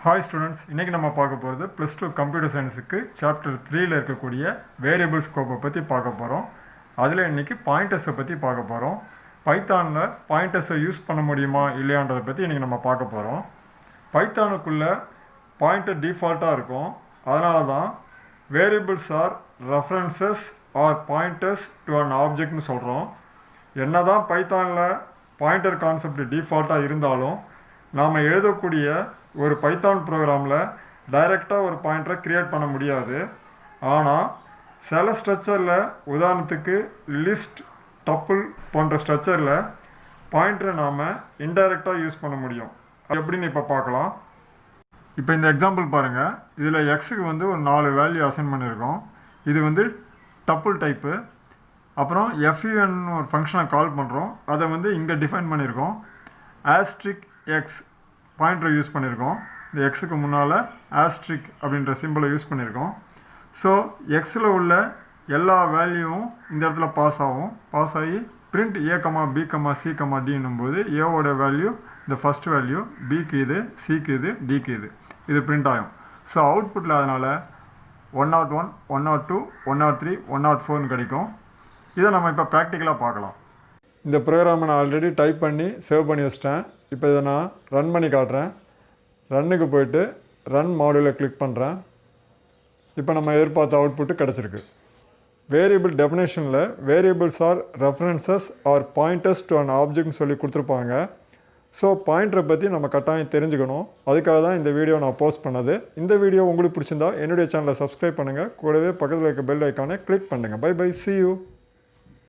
Hi students, இன்னைக்கு நம்ம பார்க்க போகிறது +2 கம்ப்யூட்டர் சயின்ஸுக்கு சாப்டர் 3ல இருக்கக்கூடிய வேரியபிள் ஸ்கோப்பை பற்றி பார்க்க போகிறோம். அதில் இன்னைக்கு பாயிண்டர்ஸை பற்றி பார்க்க போகிறோம். பைத்தானில் பாயிண்டர்ஸை யூஸ் பண்ண முடியுமா இல்லையான்றதை பற்றி இன்றைக்கி நம்ம பார்க்க போகிறோம். பைத்தானுக்குள்ளே பாயிண்டர் டிஃபால்ட்டாக இருக்கும். அதனால தான் variables are references are pointers to an ஆப்ஜெக்ட்னு சொல்கிறோம். என்ன தான் பைத்தானில் பாயிண்டர் கான்செப்ட் டிஃபால்ட்டாக இருந்தாலும் நாம் எழுதக்கூடிய ஒரு பைத்தான் ப்ரோக்ராமில் டைரெக்டாக ஒரு பாயிண்டரை க்ரியேட் பண்ண முடியாது. ஆனால் சில ஸ்ட்ரக்சரில் உதாரணத்துக்கு லிஸ்ட் டப்புள் போன்ற ஸ்ட்ரக்சரில் பாயிண்டரை நாம் இன்டைரக்டாக யூஸ் பண்ண முடியும். அது எப்படின்னு இப்போ பார்க்கலாம். இப்போ இந்த எக்ஸாம்பிள் பாருங்கள். இதில் எக்ஸுக்கு ஒரு 4 வேல்யூ அசைன் பண்ணியிருக்கோம். இது டப்புள் டைப்பு. அப்புறம் FUN ஒரு ஃபங்க்ஷனை கால் பண்ணுறோம். அதை இங்கே டிஃபைன் பண்ணியிருக்கோம். ஆஸ்ட்ரிக் எக்ஸ் பாயிண்டரை யூஸ் பண்ணியிருக்கோம். இந்த எக்ஸுக்கு முன்னால் ஆஸ்ட்ரிக் அப்படின்ற சிம்பிளை யூஸ் பண்ணியிருக்கோம். ஸோ எக்ஸில் உள்ள எல்லா வேல்யூவும் இந்த இடத்துல பாஸ் ஆகும். பாஸ் ஆகி பிரிண்ட் A, B, C, Dன்னும் போது ஏவோட வேல்யூ இந்த ஃபஸ்ட் வேல்யூ, பிக்கு இது, சிக்கு இது, டிக்கு இது பிரிண்ட் ஆகும். ஸோ அவுட்புட்டில் அதனால் 101, 102, 103, 104ன்னு கிடைக்கும். இதை நம்ம இப்போ ப்ராக்டிக்கலாக பார்க்கலாம். இந்த ப்ரோக்ராமை நான் ஆல்ரெடி டைப் பண்ணி சேவ் பண்ணி வச்சிட்டேன். இப்போ இதை நான் ரன் பண்ணி காட்டுறேன். ரன்னுக்கு போய்ட்டு ரன் மாடியூலை கிளிக் பண்ணுறேன். இப்போ நம்ம எதிர்பார்த்த அவுட்புட்டு கிடச்சிருக்கு. வேரியபிள் டெஃபினேஷனில் variables are references are pointers to an ஆப்ஜெக்ட்னு சொல்லி கொடுத்துருப்பாங்க. ஸோ பாயிண்டரை பற்றி நம்ம கட்டாயம் தெரிஞ்சுக்கணும். அதுக்காக தான் இந்த வீடியோ நான் போஸ்ட் பண்ணது. இந்த வீடியோ உங்களுக்கு பிடிச்சிருந்தா என்னுடைய சேனலை சப்ஸ்கிரைப் பண்ணுங்கள். கூடவே பக்கத்தில் இருக்க பெல் ஐக்கானை கிளிக் பண்ணுங்கள். Bye bye, see you.